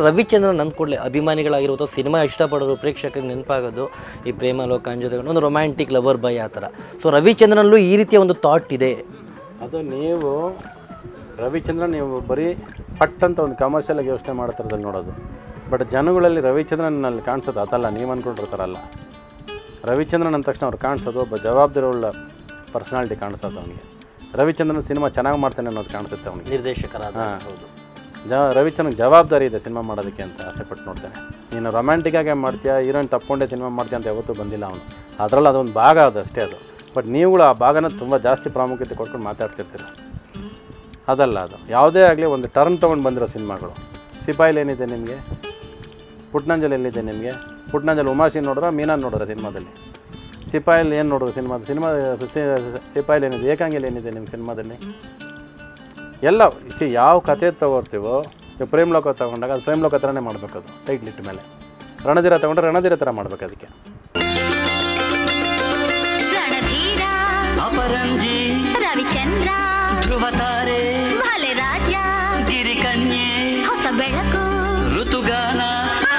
ರವಿಚಂದ್ರನ್ ಅಂದ ಕೂಡಲೇ ಅಭಿಮಾನಿಗಳಾಗಿರ್ಬೋದು, ಸಿನಿಮಾ ಇಷ್ಟಪಡೋರು ಪ್ರೇಕ್ಷಕರಿಗೆ ನೆನಪಾಗೋದು ಈ ಪ್ರೇಮ ಲೋಕಾಂಜ ಒಂದು ರೊಮ್ಯಾಂಟಿಕ್ ಲವರ್ ಬಾಯ್ ಆ ಥರ. ಸೊ ರವಿಚಂದ್ರನಲ್ಲೂ ಈ ರೀತಿಯ ಒಂದು ಥಾಟ್ ಇದೆ. ಅದು ನೀವು ರವಿಚಂದ್ರನ್ ನೀವು ಬರೀ ಪಟ್ಟಂತ ಒಂದು ಕಮರ್ಷಿಯಲಾಗಿ ಯೋಚನೆ ಮಾಡ್ತಿರೋದಲ್ಲಿ ನೋಡೋದು. ಬಟ್ ಜನಗಳಲ್ಲಿ ರವಿಚಂದ್ರನಲ್ಲಿ ಕಾಣಿಸೋದು ಅದಲ್ಲ, ನೀವು ಅಂದ್ಕೊಂಡಿರ್ತಾರಲ್ಲ. ರವಿಚಂದ್ರನ್ ಅಂದ ತಕ್ಷಣ ಅವ್ರು ಕಾಣಿಸೋದು ಒಬ್ಬ ಜವಾಬ್ದಾರಿಯುಳ್ಳ ಪರ್ಸನಾಲಿಟಿ ಕಾಣಿಸೋದು ಅವನಿಗೆ. ರವಿಚಂದ್ರನ್ ಸಿನಿಮಾ ಚೆನ್ನಾಗಿ ಮಾಡ್ತಾನೆ ಅನ್ನೋದು ಕಾಣಿಸುತ್ತೆ ಅವನಿಗೆ. ನಿರ್ದೇಶಕರಾದ ಹೌದು. ರವಿಚಂದ್ರನ್ ಜವಾಬ್ದಾರಿ ಇದೆ ಸಿನಿಮಾ ಮಾಡೋದಕ್ಕೆ ಅಂತ ಆಸೆಪಟ್ಟು ನೋಡ್ತಾನೆ. ನೀನು ರೊಮ್ಯಾಂಟಿಕ್ಕಾಗೆ ಮಾಡ್ತೀಯಾ, ಹೀರೋಯಿನ್ ತಪ್ಕೊಂಡೆ ಸಿನಿಮಾ ಮಾಡ್ತೀಯ ಅಂತ ಯಾವತ್ತೂ ಬಂದಿಲ್ಲ ಅವನು. ಅದರಲ್ಲಿ ಅದೊಂದು ಭಾಗ ಅದಷ್ಟೇ ಅದು. ಬಟ್ ನೀವುಗಳು ಆ ಭಾಗನ ತುಂಬ ಜಾಸ್ತಿ ಪ್ರಾಮುಖ್ಯತೆ ಕೊಟ್ಕೊಂಡು ಮಾತಾಡ್ತಿರ್ತೀರ. ಅದಲ್ಲ ಅದು. ಯಾವುದೇ ಆಗಲಿ ಒಂದು ಟರ್ನ್ ತೊಗೊಂಡು ಬಂದಿರೋ ಸಿನಿಮಾಗಳು. ಸಿಪಾಯಿಲ್ ಏನಿದೆ ನಿಮಗೆ, ಪುಟ್ನಂಜಲ್ ಎಲ್ಲಿದೆ ನಿಮಗೆ? ಪುಟ್ನಂಜಲ್ ಉಮಾಶಿ ನೋಡ್ರ ಮೀನಾನ್ ನೋಡ್ರ ಸಿನಿಮಾದಲ್ಲಿ? ಸಿಪಾಯಿಲ್ ಏನು ನೋಡ್ರು ಸಿನಿಮಾ ಸಿಪಾಯಿಲ್ ಏನಿದೆ, ಏಕಾಂಗಿಲ್ ಏನಿದೆ ನಿಮ್ಮ ಸಿನಿಮಾದಲ್ಲಿ? ಎಲ್ಲ ಯಾವ ಕಥೆ ತೊಗೊಳ್ತೀವೋ, ಪ್ರೇಮ್ ಲೋಕ ತೊಗೊಂಡಾಗ ಅದು ಪ್ರೇಮ್ ಲೋಕ ಥರನೇ ಮಾಡಬೇಕು. ಅದು ಟೈಟ್ಲ್ ಇಟ್ಟ ಮೇಲೆ ರಣಧೀರ ತೊಗೊಂಡ್ರೆ ರಣಧೀರ ಥರ ಮಾಡ್ಬೇಕು. ಅದಕ್ಕೆ ಅಪರಂಜಿ, ರವಿಚಂದ್ರ, ಧ್ರುವತಾರೆ, ರಾಜ, ಗಿರಿಕನ್ಯೆ, ಹೊಸ ಬೆಳಕು, ಋತುಗಾನ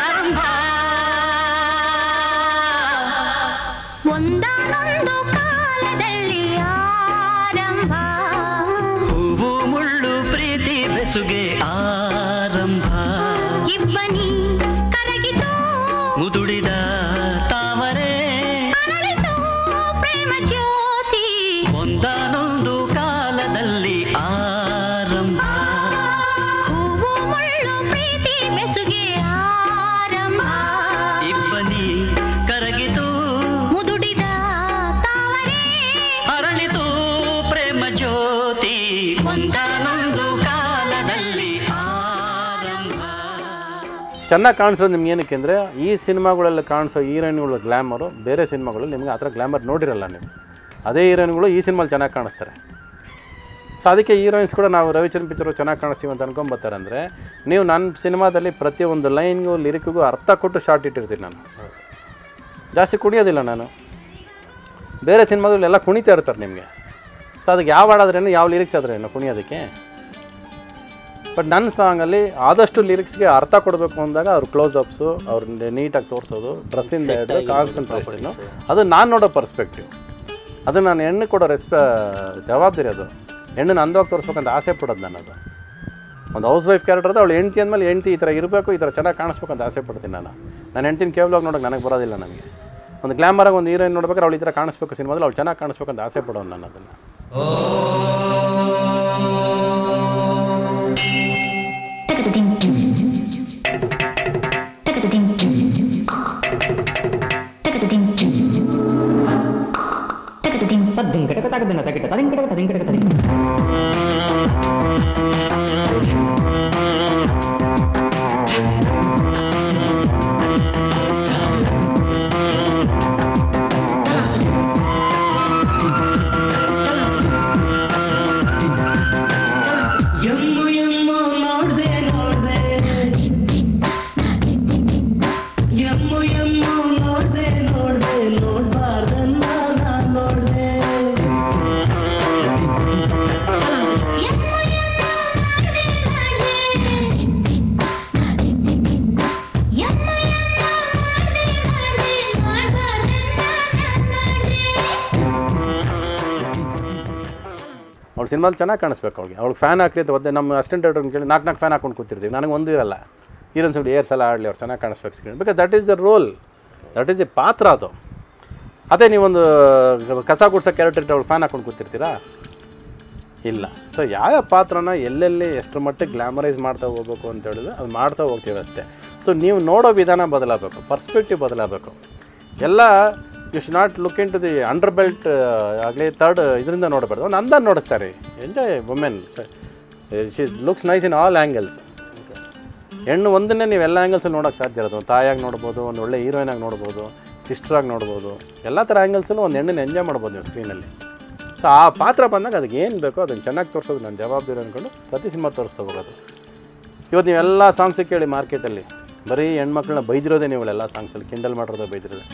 ಆರಂಭ. ಒಂದಾನೊಂದು ಕಾಲದಲ್ಲಿ ಆರಂಭ, ಹೂವು ಮುಳ್ಳು ಪ್ರೀತಿ ಬೆಸುಗೆ ಆರಂಭ. ಇಬ್ಬನಿ ಕರಗಿತು ಮುದುಡಿದ ತಾವರೆ, ಅರಳಿತು ಪ್ರೇಮ ಜ್ಯೋತಿ. ಒಂದಾನೊಂದು ಕಾಲದಲ್ಲಿ ಆರಂಭ, ಹೂವು ಮುಳ್ಳು ಪ್ರೀತಿ ಬೆಸುಗೆ ಆರಂಭ. ಇಬ್ಬನಿ ಕರಗಿತು ಮುದುಡಿದ ತಾವರೆ, ಅರಳಿತು ಪ್ರೇಮ ಜ್ಯೋತಿ. ಒಂದಾನೊಂದು ಕಾಲದಲ್ಲಿ ಆರಂಭ. ಚೆನ್ನಾಗಿ ಕಾಣಿಸೋದು ನಿಮ್ಗೆ ಏನಕ್ಕೆ ಅಂದರೆ, ಈ ಸಿನಿಮಾಗಳಲ್ಲಿ ಕಾಣಿಸೋ ಹೀರೋಯಿನ್ಗಳ ಗ್ಲ್ಯಾಮರು ಬೇರೆ ಸಿನಿಮಾಗಳಲ್ಲಿ ನಿಮಗೆ ಆ ಥರ ಗ್ಲ್ಯಾಮರ್ ನೋಡಿರಲ್ಲ ನೀವು. ಅದೇ ಹೀರೋಯಿನ್ಗಳು ಈ ಸಿನಿಮಾಲಿ ಚೆನ್ನಾಗಿ ಕಾಣಿಸ್ತಾರೆ. ಸೊ ಅದಕ್ಕೆ ಹೀರೋಯಿನ್ಸ್ ಕೂಡ ನಾವು ರವಿಚಂದ್ರನ್ ಪಿಕ್ಚರು ಚೆನ್ನಾಗಿ ಕಾಣಿಸ್ತೀವಿ ಅಂತ ಅನ್ಕೊಂಬರ್ತಾರೆ. ಅಂದರೆ ನೀವು ನನ್ನ ಸಿನಿಮಾದಲ್ಲಿ ಪ್ರತಿಯೊಂದು ಲೈನ್ಗೂ ಲಿರಿಕ್ಗೂ ಅರ್ಥ ಕೊಟ್ಟು ಶಾರ್ಟ್ ಇಟ್ಟಿರ್ತೀನಿ. ನಾನು ಜಾಸ್ತಿ ಕುಣಿಯೋದಿಲ್ಲ. ನಾನು ಬೇರೆ ಸಿನಿಮಾದಲ್ಲಿ ಎಲ್ಲ ಕುಣಿತಾ ಇರ್ತಾರೆ ನಿಮಗೆ. ಸೊ ಅದಕ್ಕೆ ಯಾವ ಹಾಡಾದ್ರೇನು, ಯಾವ ಲಿರಿಕ್ಸ್ ಆದ್ರೇನು ಕುಣಿಯೋದಕ್ಕೆ. ಬಟ್ ನನ್ನ ಸಾಂಗಲ್ಲಿ ಆದಷ್ಟು ಲಿರಿಕ್ಸ್ಗೆ ಅರ್ಥ ಕೊಡಬೇಕು ಅಂದಾಗ ಅವ್ರ ಕ್ಲೋಸಪ್ಸು, ಅವ್ರ ನೀಟಾಗಿ ತೋರಿಸೋದು, ಡ್ರೆಸ್ಸಿಂದ ಹಿಡಿದು ಕಾನ್ಸಂಟ್ರೇಷನ್ನು, ಅದು ನಾನು ನೋಡೋ ಪರ್ಸ್ಪೆಕ್ಟಿವ್. ಅದು ನಾನು ಹೆಣ್ಣು ಕೊಡೋ ಜವಾಬ್ದಾರಿ. ಅದು ಹೆಣ್ಣನ್ನು ಅಂದವಾಗಿ ತೋರಿಸ್ಬೇಕಂತ ಆಸೆ ಪಡೋದು ನಾನು. ಅದು ಒಂದು ಹೌಸ್ ವೈಫ್ ಕ್ಯಾರೆಕ್ಟರ್ ಅದು. ಅವಳು ಹೆಂಡ್ತಿ ಅಂದಮೇಲೆ ಹೆಂಡ್ತಿ ಈ ಥರ ಇರಬೇಕು, ಈ ಥರ ಚೆನ್ನಾಗಿ ಕಾಣಿಸ್ಬೇಕಂತ ಆಸೆ ಪಡ್ತೀನಿ ನಾನು. ನಾನು ಹೆಂಡ್ತಿನ ಕೇವಲವಾಗಿ ನೋಡೋಕೆ ನನಗೆ ಬರೋದಿಲ್ಲ. ನನಗೆ ಒಂದು ಗ್ಲಾಮರಾಗಿ ಒಂದು ಹೀರೋಯಿನ್ ನೋಡ್ಬೇಕಾದ್ರೆ ಅವಳು ಈ ಥರ ಕಾಣಿಸ್ಬೇಕು ಸಿನಿಮಾದಲ್ಲಿ, ಅವಳು ಚೆನ್ನಾಗಿ ಕಾಣಿಸ್ಬೇಕಂತ ಆಸೆ ಪಡೋನು ನಾನು ಅದನ್ನು. ಅವ್ಳು ಸಿನಿಮಾಲಿ ಚೆನ್ನಾಗಿ ಕಾಣಿಸ್ಬೇಕು. ಅವ್ಳಿಗೆ ಫ್ಯಾನ್ ಹಾಕಿ ಅಂತ ಒದ್ದೆ ನಮ್ಮ ಅಸಿಸ್ಟೆಂಟ್ ಡೈರೆಕ್ಟರ್ನ ಕೇಳಿ 4 ಫ್ಯಾನ್ ಹಾಕೊಂಡು ಕೂತಿರ್ತೀವಿ. ನನಗೆ ಒಂದು ಇರಲ್ಲ. ಹೀರೋನ್ಸ್ ಏರ್ ಸಲ ಆಡಲಿ, ಅವ್ರು ಚೆನ್ನಾಗಿ ಕಾಣಿಸ್ಬೇಕು screen. Because that is the role, that is a ಪಾತ್ರ ಅದು. ಅದೇ ನೀವೊಂದು ಕಸ ಗುಡ್ಸೋ ಕ್ಯಾರೆಕ್ಟರ್ ಇಟ್ಟು ಅವ್ಳು ಫ್ಯಾನ್ ಹಾಕೊಂಡು ಕೂತಿರ್ತೀರಾ? ಇಲ್ಲ. ಸೊ ಯಾವ ಪಾತ್ರನ ಎಲ್ಲೆಲ್ಲಿ ಎಷ್ಟರ ಮಟ್ಟಿಗೆ ಗ್ಲಾಮರೈಸ್ ಮಾಡ್ತಾ ಹೋಗ್ಬೇಕು ಅಂತ ಹೇಳಿದ್ರೆ ಅದು ಮಾಡ್ತಾ ಹೋಗ್ತೀವಿ ಅಷ್ಟೇ. ಸೊ ನೀವು ನೋಡೋ ವಿಧಾನ ಬದಲಾಗಬೇಕು, ಪರ್ಸ್ಪೆಕ್ಟಿವ್ ಬದಲಾಗಬೇಕು. ಎಲ್ಲ you should not look into the under belt ಆಗಲಿ ಥರ್ಡ್ ಇದರಿಂದ ನೋಡಬಾರ್ದು. ಒಂದು ಅಂದ ನೋಡ್ತಾರೆ. Enjoy women, she looks nice in all angles. ಹೆಣ್ಣು ಒಂದನ್ನೇ ನೀವು ಎಲ್ಲ ಆ್ಯಂಗಲ್ಸಲ್ಲಿ ನೋಡೋಕ್ಕೆ ಸಾಧ್ಯ ಇರೋದು. ಒಂದು ತಾಯಿಯಾಗಿ ನೋಡ್ಬೋದು, ಒಂದು ಒಳ್ಳೆ ಹೀರೋಯಿನಾಗಿ ನೋಡ್ಬೋದು, ಸಿಸ್ಟ್ರಾಗಿ ನೋಡ್ಬೋದು. ಎಲ್ಲ ಥರ ಆ್ಯಂಗಲ್ಸಲ್ಲೂ ಒಂದು ಹೆಣ್ಣನ್ನು ಎಂಜಾಯ್ ಮಾಡ್ಬೋದು ನೀವು ಸ್ಕ್ರೀನಲ್ಲಿ. ಸೊ ಆ ಪಾತ್ರ ಬಂದಾಗ ಅದಕ್ಕೆ ಏನು ಬೇಕೋ ಅದನ್ನು ಚೆನ್ನಾಗಿ ತೋರಿಸೋದು ನನ್ನ ಜವಾಬ್ದಾರಿ ಅಂದ್ಕೊಂಡು ಪ್ರತಿ ಸಿನಿಮಾ ತೋರಿಸ್ತಾ ಹೋಗೋದು. ಇವತ್ತು ನೀವೆಲ್ಲ ಸಾಂಗ್ಸಿಗೆ ಕೇಳಿ ಮಾರ್ಕೆಟಲ್ಲಿ ಬರೀ ಹೆಣ್ಮಕ್ಳನ್ನ ಬೈದಿರೋದೇ ನೀವೆಲ್ಲ ಸಾಂಗ್ಸಲ್ಲಿ ಕಿಂಡಲ್ ಮಾಡಿರೋದೇ ಬೈದಿರೋದೆ.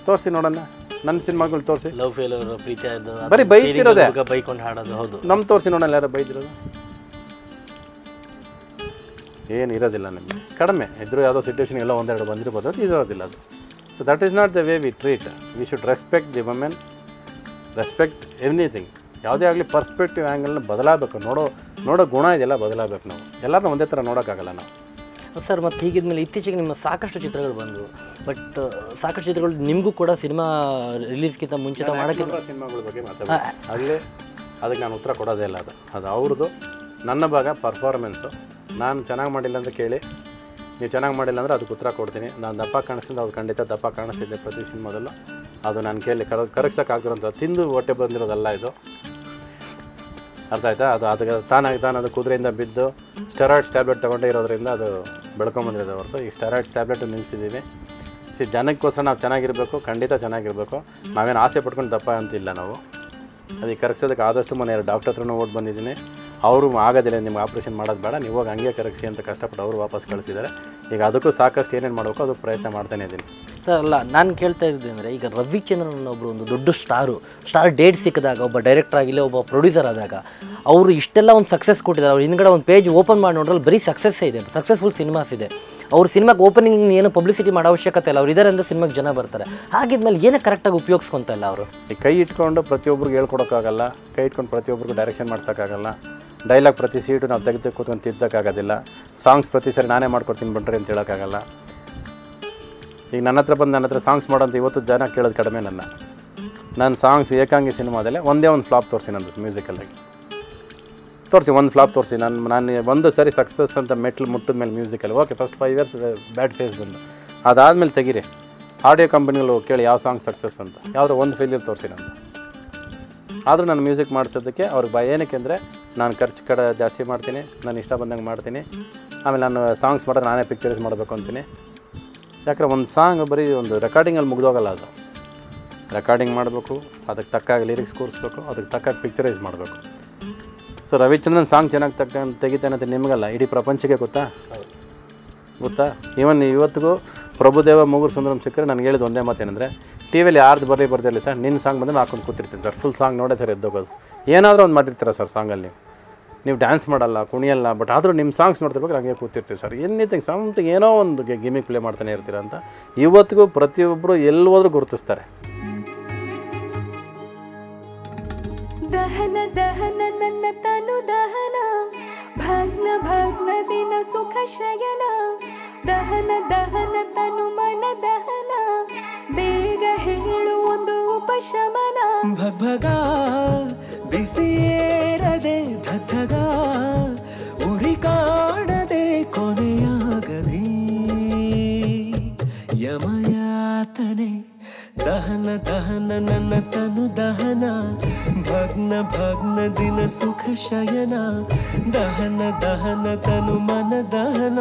ತೋರಿಸಿ ನೋಡೋಣ ನನ್ನ ಸಿನಿಮಾಗಳು ತೋರಿಸಿ. ಲವ್ ಫೇಲ್ಯೂರ್, ಪ್ರೀತಿ ಆಯ್ತು, ಬರೀ ಬೈತಿರೋದೆ, ಬೈಕೊಂಡು ಹಾಡೋದು. ಹೌದು, ನಮ್ಮ ತೋರಿಸಿ ನೋಡೋಣ ಯಾರು ಬೈದಿರೋದು. ಏನು ಇರೋದಿಲ್ಲ ನಿಮಗೆ, ಕಡಿಮೆ ಇದ್ದರೂ ಯಾವುದೋ ಸಿಚುವೇಷನ್ ಎಲ್ಲ ಒಂದೆರಡು ಬಂದಿರ್ಬೋದು, ಅದು ಇರೋದಿಲ್ಲ ಅದು. So that is not the way we treat. We should respect the women, respect everything. ಯಾವುದೇ ಆಗಲಿ ಪರ್ಸ್ಪೆಕ್ಟಿವ್ ಆ್ಯಂಗಲ್ನ ಬದಲಾಗಬೇಕು, ನೋಡೋ ಗುಣ ಇದೆಲ್ಲ ಬದಲಾಗಬೇಕು. ನಾವು ಎಲ್ಲರನ್ನೂ ಒಂದೇ ಥರ ನೋಡೋಕ್ಕಾಗಲ್ಲ ನಾವು. ಸರ್, ಮತ್ತು ಹೀಗಿದ್ಮೇಲೆ ಇತ್ತೀಚೆಗೆ ನಿಮ್ಮ ಸಾಕಷ್ಟು ಚಿತ್ರಗಳು ಬಂದವು, ಬಟ್ ಸಾಕಷ್ಟು ಚಿತ್ರಗಳು ನಿಮಗೂ ಕೂಡ ಸಿನಿಮಾ ರಿಲೀಸ್ಗಿಂತ ಮುಂಚಿತ ಮಾಡೋಕ್ಕಿಂತ ಸಿನಿಮಾಗಳ ಬಗ್ಗೆ ಮಾತಾಡೋದು ಅದಕ್ಕೆ ನಾನು ಉತ್ತರ ಕೊಡೋದೇ ಇಲ್ಲ. ಅದು ಅವ್ರದ್ದು. ನನ್ನ ಭಾಗ ಪರ್ಫಾರ್ಮೆನ್ಸು. ನಾನು ಚೆನ್ನಾಗಿ ಮಾಡಿಲ್ಲ ಅಂತ ಕೇಳಿ, ನೀವು ಚೆನ್ನಾಗಿ ಮಾಡಿಲ್ಲ ಅಂದರೆ ಅದಕ್ಕೆ ಉತ್ತರ ಕೊಡ್ತೀನಿ. ನಾನು ದಪ್ಪ ಕಾಣಿಸ್ತಿದ್ದೆ, ಅದು ಖಂಡಿತ ದಪ್ಪ ಕಾಣಿಸ್ತಿದ್ದೆ ಪ್ರತಿ ಸಿನಿಮಾದಲ್ಲೂ. ಅದು ನಾನು ಕೇಳಿ ಕರಗಿಸೋಕ್ಕಾಗ್ತಿರೋಂಥ ತಿಂದು ಹೊಟ್ಟೆ ಬಂದಿರೋದಲ್ಲ ಇದು, ಅರ್ಥ ಆಯ್ತಾ? ಅದಕ್ಕೆ ತಾನು ಅದು ಕುದುರೆಯಿಂದ ಬಿದ್ದು ಸ್ಟೆರಾಯ್ಡ್ಸ್ ಟ್ಯಾಬ್ಲೆಟ್ ತೊಗೊಂಡೇ ಇರೋದ್ರಿಂದ ಅದು ಬೆಳ್ಕೊಂಬಂದಿರೋದು ಹೊರತು. ಈ ಸ್ಟೆರಾಯ್ಡ್ಸ್ ಟ್ಯಾಬ್ಲೆಟು ನಿಲ್ಲಿಸಿದ್ದೀವಿ. ಜನಕ್ಕೋಸ್ಕರ ನಾವು ಚೆನ್ನಾಗಿರಬೇಕು, ಖಂಡಿತ ಚೆನ್ನಾಗಿರಬೇಕು. ನಾವೇನು ಆಸೆ ಪಟ್ಕೊಂಡು ದಪ್ಪ ಅಂತಿಲ್ಲ ನಾವು. ಅದಕ್ಕೆ ಕರಗಿಸೋದಕ್ಕೆ ಆದಷ್ಟು ಮನೆ ಡಾಕ್ಟರ್ ಹತ್ರನೂ ಓಡಿ ಬಂದಿದ್ದೀನಿ. ಅವರು ಆಗೋದಿಲ್ಲ, ನಿಮ್ಗೆ ಆಪ್ರೇಷನ್ ಮಾಡೋದು ಬೇಡ, ನೀವು ಹೋಗಿ ಹಂಗೆ ಕರಗಿಸಿ ಅಂತ ಕಷ್ಟಪಟ್ಟು ಅವರು ವಾಪಸ್ ಕಳಿಸಿದ್ದಾರೆ. ಈಗ ಅದಕ್ಕೂ ಸಾಕಷ್ಟು ಏನೇನು ಮಾಡಬೇಕು ಅದು ಪ್ರಯತ್ನ ಮಾಡ್ತಾನೆ ಇದ್ದೀನಿ. ಸರ್, ಅಲ್ಲ, ನಾನು ಕೇಳ್ತಾ ಇದ್ದೆ ಅಂದರೆ, ಈಗ ರವಿಚಂದ್ರನ್ ಒಬ್ಬರು ಒಂದು ದೊಡ್ಡ ಸ್ಟಾರ್ ಡೇಟ್ ಸಿಕ್ಕಿದಾಗ, ಒಬ್ಬ ಡೈರೆಕ್ಟರ್ ಆಗಿಲ್ಲ, ಒಬ್ಬ ಪ್ರೊಡ್ಯೂಸರ್ ಆದಾಗ, ಅವರು ಇಷ್ಟೆಲ್ಲ ಒಂದು ಸಕ್ಸಸ್ ಕೊಟ್ಟಿದ್ದಾರೆ. ಅವ್ರು ಹಿಂದ್ಗಡೆ ಒಂದು ಪೇಜ್ ಓಪನ್ ಮಾಡಿ ನೋಡ್ರಲ್ಲಿ ಬರೀ ಸಕ್ಸಸ್ಸೇ ಇದೆ, ಸಕ್ಸಸ್ಫುಲ್ ಸಿನಿಮಾಸ್ ಇದೆ. ಅವ್ರ ಸಿನಿಮಾಗೆ ಓಪನಿಂಗ್ ಏನು ಪಬ್ಲಿಸಿಟಿ ಮಾಡೋ ಅವಶ್ಯಕತೆ ಇಲ್ಲ, ಅವ್ರು ಇದ್ದಾರೆ ಅಂದರೆ ಸಿನಿಮಾಗೆ ಜನ ಬರ್ತಾರೆ. ಹಾಗಿದ್ಮೇಲೆ ಏನಕ್ಕೆ ಕರೆಕ್ಟಾಗಿ ಉಪಯೋಗಿಸ್ಕೊಂತ ಇಲ್ಲ ಅವರು? ಈ ಕೈ ಇಟ್ಕೊಂಡು ಪ್ರತಿಯೊಬ್ಬರಿಗೆ ಹೇಳ್ಕೊಡೋಕ್ಕಾಗಲ್ಲ, ಕೈ ಇಟ್ಕೊಂಡು ಪ್ರತಿಯೊಬ್ಬರಿಗೂ ಡೈರೆಕ್ಷನ್ ಮಾಡ್ಸೋಕ್ಕಾಗಲ್ಲ, ಡೈಲಾಗ್ ಪ್ರತಿ ಸೀಟು ನಾವು ತೆಗೆದು ಕೂತ್ಕೊಂಡು ತಿದ್ದಕ್ಕಾಗೋದಿಲ್ಲ, ಸಾಂಗ್ಸ್ ಪ್ರತಿ ಸರಿ ನಾನೇ ಮಾಡ್ಕೊಡ್ತೀನಿ ಬನ್ರಿ ಅಂತ ಹೇಳೋಕ್ಕಾಗಲ್ಲ. ಈಗ ನನ್ನ ಹತ್ರ ಸಾಂಗ್ಸ್ ಮಾಡೋಂಥ ಇವತ್ತು ಜನ ಕೇಳೋದು ಕಡಿಮೆ. ನನ್ನ ಸಾಂಗ್ಸ್ ಏಕಾಂಗಿ ಸಿನಿಮಾದಲ್ಲೇ ಒಂದೇ ಒಂದು ಫ್ಲಾಪ್ ತೋರಿಸಿ, ನಂದು ಮ್ಯೂಸಿಕಲ್ಲಾಗಿ ತೋರಿಸಿ, ಒಂದು ಫ್ಲಾಪ್ ತೋರಿಸಿ. ನಾನು ಒಂದು ಸರಿ ಸಕ್ಸಸ್ ಅಂತ ಮೆಟ್ಲು ಮುಟ್ಟಿದ ಮೇಲೆ musically okay, first 5 years bad phase ಬಂದು, ಅದಾದಮೇಲೆ ತೆಗೀರಿ ಆಡಿಯೋ ಕಂಪನಿಗಳು ಕೇಳಿ ಯಾವ ಸಾಂಗ್ ಸಕ್ಸಸ್ ಅಂತ, ಯಾವುದೋ ಒಂದು ಫೇಲ್ಯೂರ್ ತೋರಿಸಿ ನಂದು. ಆದರೂ ನಾನು ಮ್ಯೂಸಿಕ್ ಮಾಡಿಸೋದಕ್ಕೆ ಅವ್ರಿಗೆ ಏನಕ್ಕೆ ಅಂದರೆ, ನಾನು ಖರ್ಚು ಕಡೆ ಜಾಸ್ತಿ ಮಾಡ್ತೀನಿ, ನಾನು ಇಷ್ಟ ಬಂದಂಗೆ ಮಾಡ್ತೀನಿ. ಆಮೇಲೆ ನಾನು ಸಾಂಗ್ಸ್ ಮಾಡಿದ್ರೆ ನಾನೇ ಪಿಕ್ಚರೈಸ್ ಮಾಡಬೇಕು ಅಂತೀನಿ. ಯಾಕಂದರೆ ಒಂದು ಸಾಂಗ್ ಬರೀ ಒಂದು ರೆಕಾರ್ಡಿಂಗಲ್ಲಿ ಮುಗ್ದೋಗಲ್ಲ, ಅದು ರೆಕಾರ್ಡಿಂಗ್ ಮಾಡಬೇಕು, ಅದಕ್ಕೆ ತಕ್ಕಾಗಿ ಲಿರಿಕ್ಸ್ ಕೂರಿಸ್ಬೇಕು, ಅದಕ್ಕೆ ತಕ್ಕಾಗಿ ಪಿಕ್ಚರೈಸ್ ಮಾಡಬೇಕು. ಸೊ ರವಿಚಂದ್ರನ್ ಸಾಂಗ್ ಚೆನ್ನಾಗಿ ತೆಗಿತಾನೆ ಅಂತ ನಿಮಗಲ್ಲ, ಇಡೀ ಪ್ರಪಂಚಕ್ಕೆ ಗೊತ್ತಾ? ಇವನ್ ಇವತ್ತಿಗೂ ಪ್ರಭುದೇವ ಮೂಗೂರು ಸುಂದರಂ ಸಿಕ್ಕರೆ ನನಗೆ ಹೇಳಿದ ಒಂದೇ ಮಾತೇನೆಂದರೆ, ಟಿ ವಿಯಲ್ಲಿ ಯಾರ್ದು ಬರ್ದಿರಲಿ ಸರ್, ನಿನ್ನ ಸಾಂಗ್ ಬಂದರೆ ಹಾಕೊಂಡು ಕೂತಿರ್ತೀನಿ ಸರ್, ಫುಲ್ ಸಾಂಗ್ ನೋಡೇ ಸರ್ ಎದ್ದೋಗೋದು. ಏನಾದರೂ ಒಂದು ಮಾಡಿರ್ತೀರ ಸರ್ ಸಾಂಗಲ್ಲಿ, ನೀವು ಡ್ಯಾನ್ಸ್ ಮಾಡಲ್ಲ, ಕುಣಿಯಲ್ಲ, ಬಟ್ ಆದರೂ ನಿಮ್ಮ ಸಾಂಗ್ಸ್ ನೋಡ್ತಿರ್ಬೇಕು, ಹಂಗೆ ಕೂತಿರ್ತೀವಿ ಸರ್. ಎನಿಥಿಂಗ್ ಸಮಥಿಂಗ್ ಏನೋ ಒಂದು ಗಿಮಿಕ್ ಪ್ಲೇ ಮಾಡ್ತಾನೆ ಇರ್ತೀರ ಅಂತ ಇವತ್ತಿಗೂ ಪ್ರತಿಯೊಬ್ಬರು ಎಲ್ಲಿ ಹೋದ್ರೂ ಗುರುತಿಸ್ತಾರೆ. ದಹನ ದಹನ ನನ್ನ ತನು ದಹನ, ಭಗ್ನ ಭಗ್ನ ದಿನ ಸುಖ ಶಯನ, ದಹನ ದಹನ ತನು ಮನ ದಹನ, ಬೇಗ ಹೇಳು ಒಂದು ಉಪಶಮನ. ಭಗ ಬಿಸಿಯೇರದೆ ಧಗ ಉರಿ ಕಾಡದೆ ಕೊನೆಯಾಗದೆ ಯಮಯಾತನೆ, ದಹನ ದಹನ ನನ್ನ ತನು ದಹನ, ಭಗ್ನ ಭಗ್ನ ದಿನ ಸುಖ ಶಯನ, ದಹನ ದಹನ ತನು ಮನ ದಹನ,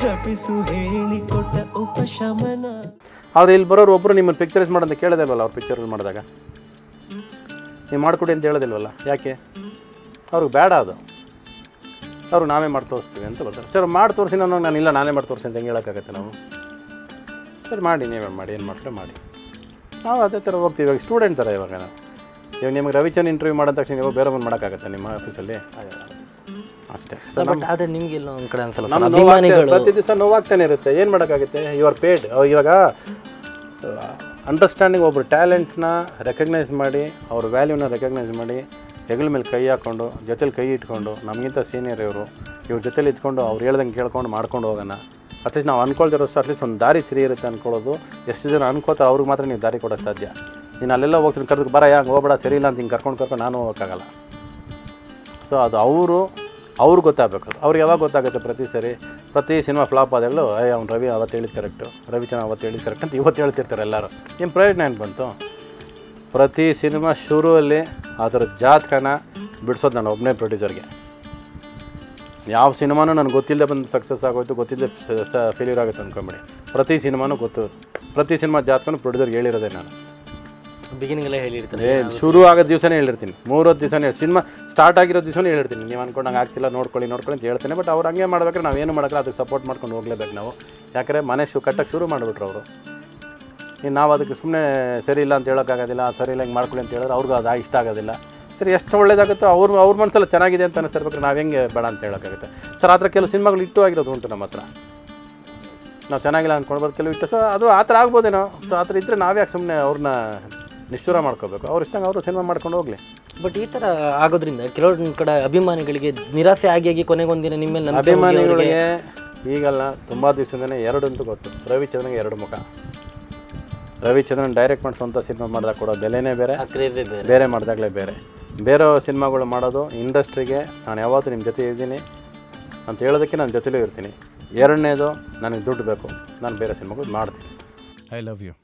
ಜಪಿಸು ಹೇಳಿ ಕೊಟ್ಟ ಉಪಶಮನ. ಆದರೆ ಇಲ್ಲಿ ಬರೋರು ಒಬ್ಬರು ನಿಮ್ಮನ್ನು ಪಿಕ್ಚರೈಸ್ ಮಾಡೋಂತ ಕೇಳೋದಿಲ್ವಲ್ಲ, ಅವ್ರು ಪಿಕ್ಚರ್ಗಳು ಮಾಡಿದಾಗ ನೀವು ಮಾಡಿಕೊಡಿ ಅಂತ ಹೇಳೋದಿಲ್ವಲ್ಲ, ಯಾಕೆ? ಅವ್ರಿಗೆ ಬೇಡ ಅದು, ಅವ್ರಿಗೆ ನಾವೇ ಮಾಡಿ ತೋರಿಸ್ತೀವಿ ಅಂತ ಬರ್ತಾರೆ. ಸರ್ ಮಾಡಿ ತೋರಿಸಿ, ನಾನಿಲ್ಲ ನಾನೇ ಮಾಡಿ ತೋರಿಸಿ ಅಂತ ಹೆಂಗೆ ಹೇಳೋಕ್ಕಾಗತ್ತೆ ನಾವು? ಸರ್ ಮಾಡಿ, ನೀವೇ ಮಾಡಿ, ಏನು ಮಾಡ್ತಾರೆ ಮಾಡಿ. ನಾವು ಅದೇ ಥರ ಹೋಗ್ತೀವಿ. ಇವಾಗ ಸ್ಟೂಡೆಂಟ್ ಥರ ಇವಾಗ ನಿಮಗೆ ರವಿಚಂದ್ರನ್ ಇಂಟರ್ವ್ಯೂ ಮಾಡಿದ ತಕ್ಷಣ ನೀವು ಬೇರೆ ಒಂದು ಮಾಡೋಕ್ಕಾಗತ್ತೆ ನಿಮ್ಮ ಆಫೀಸಲ್ಲಿ? ಅಷ್ಟೇ. ಬಟ್ ಆದರೆ ನಿಮಗೆಲ್ಲ ಒಂದು ಕಡೆ ಅನ್ಸಲ್ಲ, ಪ್ರತಿ ದಿವಸ ನೋವಾಗ್ತಾನೆ ಇರುತ್ತೆ, ಏನು ಮಾಡೋಕ್ಕಾಗುತ್ತೆ? You are paid. ಇವಾಗ ಅಂಡರ್ಸ್ಟ್ಯಾಂಡಿಂಗ್ ಒಬ್ಬರು ಟ್ಯಾಲೆಂಟ್ನ ರೆಕಗ್ನೈಸ್ ಮಾಡಿ, ಅವ್ರ ವ್ಯಾಲ್ಯೂನ ರೆಕಗ್ನೈಸ್ ಮಾಡಿ, ಹೆಗಲ ಮೇಲೆ ಕೈ ಹಾಕ್ಕೊಂಡು, ಜೊತೆಲಿ ಕೈ ಇಟ್ಕೊಂಡು, ನಮಗಿಂತ ಸೀನಿಯರ್ ಇವ್ರ ಜೊತೆಲಿ ಇಟ್ಕೊಂಡು ಅವ್ರು ಹೇಳ್ದಂಗೆ ಕೇಳ್ಕೊಂಡು ಮಾಡ್ಕೊಂಡು ಹೋಗೋಣ. ಅಟ್ಲೀಸ್ಟ್ ನಾವು ಅಂದ್ಕೊಳ್ತಿರೋಷ್ಟು ಅಟ್ಲೀಸ್ಟ್ ಒಂದು ದಾರಿ ಸರಿ ಇರುತ್ತೆ ಅಂದ್ಕೊಳ್ಳೋದು. ಎಷ್ಟು ಜನ ಅನ್ಕೋತಾರೆ ಅವ್ರಿಗೆ ಮಾತ್ರ ನೀವು ದಾರಿ ಕೊಡೋಕ್ಕೆ ಸಾಧ್ಯ. ನೀನು ಅಲ್ಲೆಲ್ಲ ಹೋಗ್ತೀನಿ ಕರೆದು ಬರ ಹಂಗೆ ಹೋಗ್ಬೇಡ ಸರಿ ಇಲ್ಲ ಅಂತ ಹಿಂಗೆ ಕರ್ಕೊಂಡು ನಾನು ಹೋಗೋಕ್ಕಾಗಲ್ಲ. ಸೊ ಅದು ಅವ್ರಿಗೆ ಗೊತ್ತಾಗಬೇಕು. ಅವ್ರಿಗೆ ಯಾವಾಗ ಗೊತ್ತಾಗುತ್ತೆ? ಪ್ರತಿ ಸಿನಿಮಾ ಫ್ಲಾಪ್ ಆದಾಗಲೂ ಅವ್ನು ರವಿ ಅವತ್ತು ಹೇಳಿದ್ದು ಕರೆಕ್ಟು, ರವಿಚಂದ್ರನ್ ಅವತ್ತು ಹೇಳಿದ್ದು ಕರೆಕ್ಟ್ ಅಂತ ಇವತ್ತು ಹೇಳ್ತಿರ್ತಾರೆ ಎಲ್ಲರೂ. ನಿಮ್ಮ ಪ್ರಯೋಜನ ಏನು ಬಂತು? ಪ್ರತಿ ಸಿನಿಮಾ ಶುರುವಲ್ಲಿ ಅದರ ಜಾತಕನ ಬಿಡಿಸೋದು ನಾನು ಒಬ್ಬನೇ ಪ್ರೊಡ್ಯೂಸರ್ಗೆ. ಯಾವ ಸಿನಿಮಾನೂ ನನಗೆ ಗೊತ್ತಿಲ್ಲದೆ ಬಂದು ಸಕ್ಸಸ್ ಆಗೋಯ್ತು, ಗೊತ್ತಿಲ್ಲದೆ ಫೇಲ್ಯೂರ್ ಆಗುತ್ತೆ ಅಂದ್ಕೊಂಬಿಡಿ. ಪ್ರತಿ ಸಿನಿಮಾನೂ ಗೊತ್ತು, ಪ್ರತಿ ಸಿನಿಮಾ ಜಾತಕನೂ ಪ್ರೊಡ್ಯೂಸರ್ಗೆ ಹೇಳಿರೋದೇ ನಾನು. ಬಿಗಿನಿಂಗಲ್ಲೇ ಹೇಳಿರ್ತೀನಿ, ಶುರು ಆಗೋದು ದಿವಸನೇ ಹೇಳಿರ್ತೀನಿ, 3 ದಿವಸನೇ ಸಿನಿಮಾ ಸ್ಟಾರ್ಟ್ ಆಗಿರೋ ದಿವಸನೇ ಹೇಳಿರ್ತೀನಿ. ನೀವು ಅಂದ್ಕೊಂಡಂಗೆ ಆಗ್ತಿಲ್ಲ, ನೋಡ್ಕೊಳ್ಳಿ ಅಂತ ಹೇಳ್ತೇನೆ. ಬಟ್ ಅವ್ರು ಹಂಗೆ ಮಾಡ್ಬೇಕಾದ್ರೆ ನಾವು ಏನು ಮಾಡೋಕ್ಕೆ ಅದಕ್ಕೆ ಸಪೋರ್ಟ್ ಮಾಡ್ಕೊಂಡು ಹೋಗಲೇಬೇಕು ನಾವು. ಯಾಕಂದರೆ ಮನೆ ಕಟ್ಟಕ್ಕೆ ಶುರು ಮಾಡಿಬಿಟ್ರು ಅವರು. ಇನ್ನು ನಾವು ಅದಕ್ಕೆ ಸುಮ್ಮನೆ ಸರಿ ಇಲ್ಲ ಅಂತ ಹೇಳೋಕ್ಕಾಗೋದಿಲ್ಲ, ಸರಿ ಇಲ್ಲ ಹಿಂಗೆ ಮಾಡ್ಕೊಳ್ಳಿ ಅಂತ ಹೇಳಿದ್ರೆ ಅವ್ರಿಗೂ ಅದು ಇಷ್ಟ ಆಗೋದಿಲ್ಲ. ಸರಿ ಎಷ್ಟು ಒಳ್ಳೇದಾಗುತ್ತೋ ಅವ್ರ ಮನಸ್ಸಲ್ಲಿ ಚೆನ್ನಾಗಿದೆ ಅಂತ ಅನಿಸ್ತಿರ್ಬೇಕು, ನಾವು ಹೆಂಗೆ ಬೇಡ ಅಂತ ಹೇಳೋಕ್ಕಾಗುತ್ತೆ ಸರ್. ಆ ಥರ ಕೆಲವು ಸಿನಿಮಾಗಳು ಇಟ್ಟು ಆಗಿರೋದು ಉಂಟು ನಮ್ಮ ಹತ್ರ. ನಾವು ಚೆನ್ನಾಗಿಲ್ಲ ಅಂದ್ಕೊಳ್ಬೋದು ಕೆಲವು ಇಟ್ಟು. ಸೊ ಅದು ಆ ಥರ ಆಗ್ಬೋದೇನೋ. ಸೊ ಆ ಥರ ಇದ್ದರೆ ನಾವ್ಯಾಕೆ ಸುಮ್ಮನೆ ಅವ್ರನ್ನ ನಿಷ್ಠೂರ ಮಾಡ್ಕೋಬೇಕು? ಅವ್ರು ಇಷ್ಟಂಗೆ ಅವರು ಸಿನಿಮಾ ಮಾಡ್ಕೊಂಡು ಹೋಗಲಿ. ಬಟ್ ಈ ಥರ ಆಗೋದ್ರಿಂದ ಕೆಲವೊಂದು ಕಡೆ ಅಭಿಮಾನಿಗಳಿಗೆ ನಿರಾಸೆ ಆಗಿ ಕೊನೆಗೊಂದಿನ ನಿಮ್ಮ ಮೇಲೆ ನಂಬಿಕೆ ಅಭಿಮಾನಿಗಳಿಗೆ ಈಗಲ್ಲ, ತುಂಬ ದಿವಸದಿಂದನೇ ಎರಡಂತೂ ಗೊತ್ತು. ರವಿಚಂದ್ರನ್ಗೆ ಎರಡು ಮುಖ. ರವಿಚಂದ್ರನ್ ಡೈರೆಕ್ಟ್ ಮಾಡಿಸುವಂಥ ಸಿನಿಮಾ ಮಾಡಿದಾಗ ಕೊಡೋ ಬೆಲೆನೇ ಬೇರೆ, ಬೇರೆ ಮಾಡಿದಾಗಲೇ ಬೇರೆ. ಬೇರೆ ಸಿನಿಮಾಗಳು ಮಾಡೋದು ಇಂಡಸ್ಟ್ರಿಗೆ ನಾನು ಯಾವತ್ತೂ ನಿಮ್ಮ ಜೊತೆ ಇದ್ದೀನಿ ಅಂತ ಹೇಳೋದಕ್ಕೆ ನಾನು ಜೊತೆಲೂ ಇರ್ತೀನಿ. ಎರಡನೇದು ನನಗೆ ದುಡ್ಡು ಬೇಕು, ನಾನು ಬೇರೆ ಸಿನಿಮಾಗಳು ಮಾಡ್ತೀನಿ. I love you.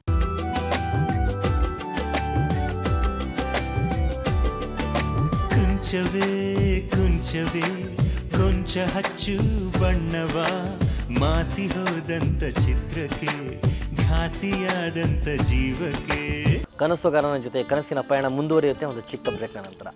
ಕುಂಚವೇ ಕುಂಚವೇ ಕೊಂಚ ಹಚ್ಚು ಬಣ್ಣವ, ಮಾಸಿ ಹೋದಂತ ಚಿತ್ರಕ್ಕೆ ಘಾಸಿಯಾದಂತ ಜೀವಕ್ಕೆ. ಕನಸುಗಾರನ ಜೊತೆ ಕನಸಿನ ಪಯಣ ಮುಂದುವರಿಯುತ್ತೆ ಒಂದು ಚಿಕ್ಕ ಬ್ರೇಕ್ನ ನಂತರ.